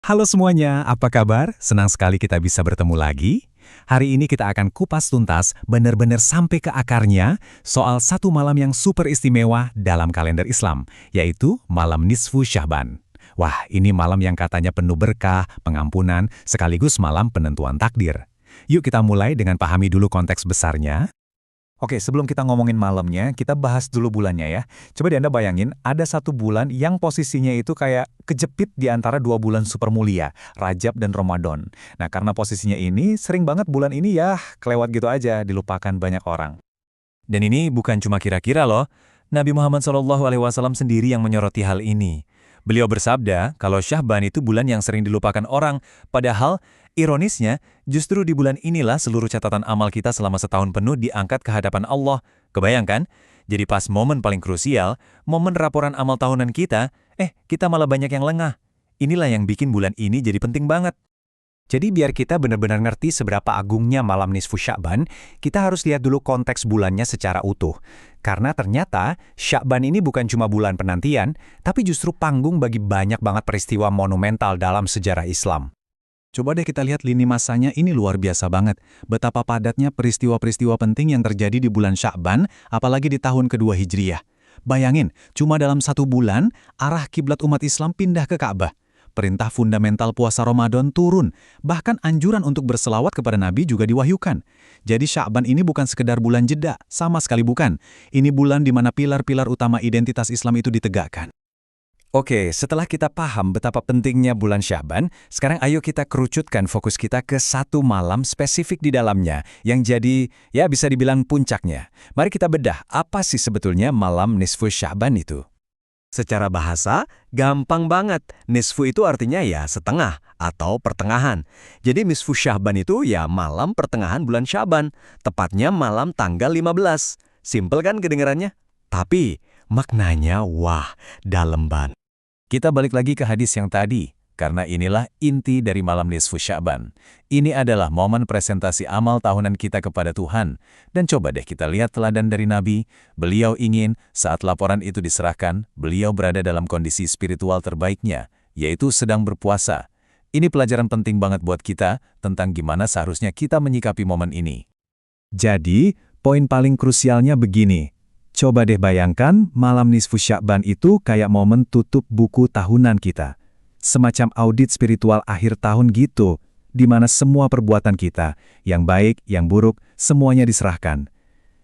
Halo semuanya, apa kabar? Senang sekali kita bisa bertemu lagi. Hari ini kita akan kupas tuntas, benar-benar sampai ke akarnya, soal satu malam yang super istimewa dalam kalender Islam, yaitu malam Nisfu Sya'ban. Wah, ini malam yang katanya penuh berkah, pengampunan, sekaligus malam penentuan takdir. Yuk kita mulai dengan pahami dulu konteks besarnya. Oke, sebelum kita ngomongin malamnya, kita bahas dulu bulannya ya. Coba deh Anda bayangin, ada satu bulan yang posisinya itu kayak kejepit di antara dua bulan super mulia, Rajab dan Ramadan. Nah, karena posisinya ini, sering banget bulan ini ya kelewat gitu aja, dilupakan banyak orang. Dan ini bukan cuma kira-kira loh, Nabi Muhammad SAW sendiri yang menyoroti hal ini. Beliau bersabda kalau Sya'ban itu bulan yang sering dilupakan orang, padahal ironisnya justru di bulan inilah seluruh catatan amal kita selama setahun penuh diangkat ke hadapan Allah. Kebayangkan? Jadi pas momen paling krusial, momen laporan amal tahunan kita malah banyak yang lengah. Inilah yang bikin bulan ini jadi penting banget. Jadi biar kita benar-benar ngerti seberapa agungnya malam nisfu Sya'ban, kita harus lihat dulu konteks bulannya secara utuh. Karena ternyata Sya'ban ini bukan cuma bulan penantian, tapi justru panggung bagi banyak banget peristiwa monumental dalam sejarah Islam. Coba deh kita lihat lini masanya, ini luar biasa banget. Betapa padatnya peristiwa-peristiwa penting yang terjadi di bulan Sya'ban, apalagi di tahun kedua Hijriyah. Bayangin, cuma dalam satu bulan, arah kiblat umat Islam pindah ke Ka'bah. Perintah fundamental puasa Ramadan turun, bahkan anjuran untuk berselawat kepada Nabi juga diwahyukan. Jadi Sya'ban ini bukan sekedar bulan jeda, sama sekali bukan. Ini bulan di mana pilar-pilar utama identitas Islam itu ditegakkan. Oke, setelah kita paham betapa pentingnya bulan Sya'ban, sekarang ayo kita kerucutkan fokus kita ke satu malam spesifik di dalamnya, yang jadi, ya bisa dibilang puncaknya. Mari kita bedah, apa sih sebetulnya malam Nisfu Sya'ban itu? Secara bahasa, gampang banget. Nisfu itu artinya ya setengah atau pertengahan. Jadi nisfu Sya'ban itu ya malam pertengahan bulan Sya'ban. Tepatnya malam tanggal 15. Simpel kan kedengarannya? Tapi maknanya wah, dalam banget. Kita balik lagi ke hadis yang tadi. Karena inilah inti dari malam nisfu Sya'ban. Ini adalah momen presentasi amal tahunan kita kepada Tuhan. Dan coba deh kita lihat teladan dari Nabi. Beliau ingin saat laporan itu diserahkan, beliau berada dalam kondisi spiritual terbaiknya, yaitu sedang berpuasa. Ini pelajaran penting banget buat kita tentang gimana seharusnya kita menyikapi momen ini. Jadi, poin paling krusialnya begini. Coba deh bayangkan malam nisfu Sya'ban itu kayak momen tutup buku tahunan kita. Semacam audit spiritual akhir tahun gitu, di mana semua perbuatan kita, yang baik, yang buruk, semuanya diserahkan.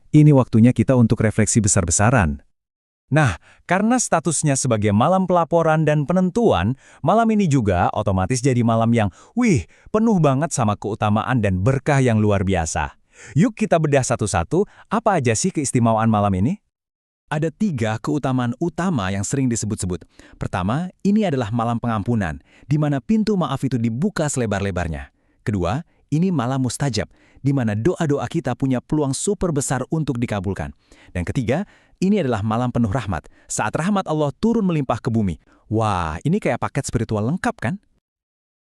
Ini waktunya kita untuk refleksi besar-besaran. Nah, karena statusnya sebagai malam pelaporan dan penentuan, malam ini juga otomatis jadi malam yang, penuh banget sama keutamaan dan berkah yang luar biasa. Yuk kita bedah satu-satu, apa aja sih keistimewaan malam ini? Ada 3 keutamaan utama yang sering disebut-sebut. Pertama, ini adalah malam pengampunan, di mana pintu maaf itu dibuka selebar-lebarnya. Kedua, ini malam mustajab, di mana doa-doa kita punya peluang super besar untuk dikabulkan. Dan ketiga, ini adalah malam penuh rahmat, saat rahmat Allah turun melimpah ke bumi. Wah, ini kayak paket spiritual lengkap kan?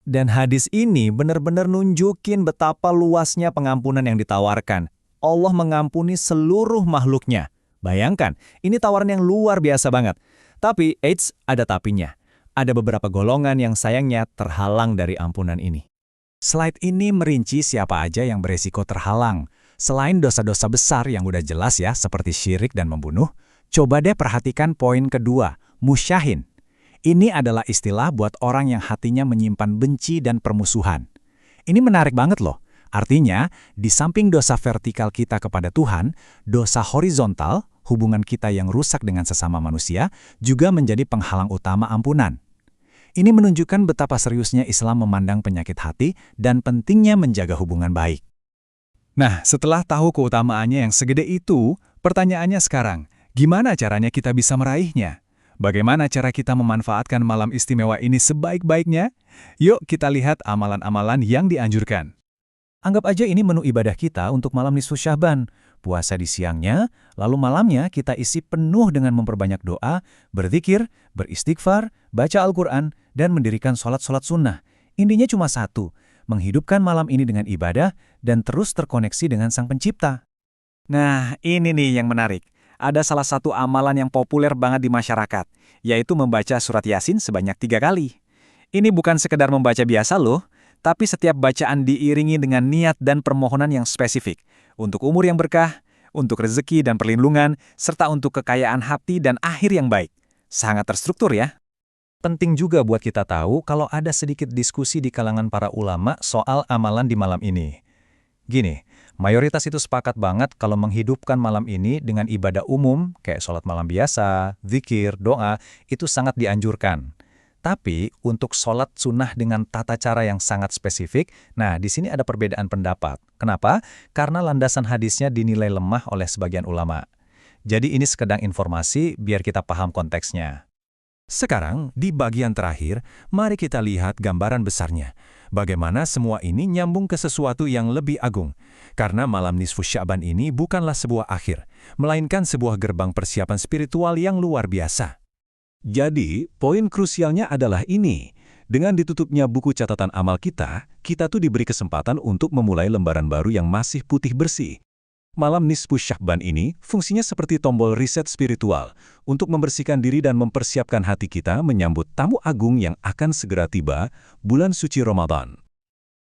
Dan hadis ini benar-benar nunjukin betapa luasnya pengampunan yang ditawarkan. Allah mengampuni seluruh makhluknya. Bayangkan, ini tawaran yang luar biasa banget. Tapi, ada tapinya. Ada beberapa golongan yang sayangnya terhalang dari ampunan ini. Slide ini merinci siapa aja yang beresiko terhalang. Selain dosa-dosa besar yang udah jelas ya, seperti syirik dan membunuh, coba deh perhatikan poin kedua, musyahin. Ini adalah istilah buat orang yang hatinya menyimpan benci dan permusuhan. Ini menarik banget loh. Artinya, di samping dosa vertikal kita kepada Tuhan, dosa horizontal, hubungan kita yang rusak dengan sesama manusia, juga menjadi penghalang utama ampunan. Ini menunjukkan betapa seriusnya Islam memandang penyakit hati dan pentingnya menjaga hubungan baik. Nah, setelah tahu keutamaannya yang segede itu, pertanyaannya sekarang, gimana caranya kita bisa meraihnya? Bagaimana cara kita memanfaatkan malam istimewa ini sebaik-baiknya? Yuk kita lihat amalan-amalan yang dianjurkan. Anggap aja ini menu ibadah kita untuk malam nisfu Sya'ban. Puasa di siangnya, lalu malamnya kita isi penuh dengan memperbanyak doa, berzikir, beristighfar, baca Al-Quran, dan mendirikan sholat-sholat sunnah. Intinya cuma satu, menghidupkan malam ini dengan ibadah dan terus terkoneksi dengan Sang Pencipta. Nah, ini nih yang menarik. Ada salah satu amalan yang populer banget di masyarakat, yaitu membaca surat Yasin sebanyak 3 kali. Ini bukan sekedar membaca biasa loh, tapi setiap bacaan diiringi dengan niat dan permohonan yang spesifik. Untuk umur yang berkah, untuk rezeki dan perlindungan, serta untuk kekayaan hati dan akhir yang baik. Sangat terstruktur ya. Penting juga buat kita tahu kalau ada sedikit diskusi di kalangan para ulama soal amalan di malam ini. Gini, mayoritas itu sepakat banget kalau menghidupkan malam ini dengan ibadah umum, kayak sholat malam biasa, zikir, doa, itu sangat dianjurkan. Tapi, untuk sholat sunnah dengan tata cara yang sangat spesifik, nah di sini ada perbedaan pendapat. Kenapa? Karena landasan hadisnya dinilai lemah oleh sebagian ulama. Jadi ini sekedar informasi biar kita paham konteksnya. Sekarang, di bagian terakhir, mari kita lihat gambaran besarnya. Bagaimana semua ini nyambung ke sesuatu yang lebih agung. Karena malam nisfu Sya'ban ini bukanlah sebuah akhir, melainkan sebuah gerbang persiapan spiritual yang luar biasa. Jadi, poin krusialnya adalah ini. Dengan ditutupnya buku catatan amal kita tuh diberi kesempatan untuk memulai lembaran baru yang masih putih bersih. Malam nisfu Sya'ban ini fungsinya seperti tombol riset spiritual untuk membersihkan diri dan mempersiapkan hati kita menyambut tamu agung yang akan segera tiba, bulan suci Ramadan.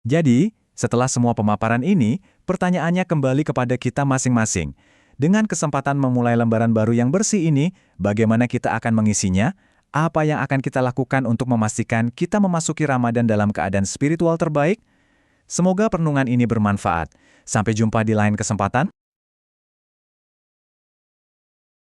Jadi, setelah semua pemaparan ini, pertanyaannya kembali kepada kita masing-masing. Dengan kesempatan memulai lembaran baru yang bersih ini, bagaimana kita akan mengisinya? Apa yang akan kita lakukan untuk memastikan kita memasuki Ramadan dalam keadaan spiritual terbaik? Semoga perenungan ini bermanfaat. Sampai jumpa di lain kesempatan.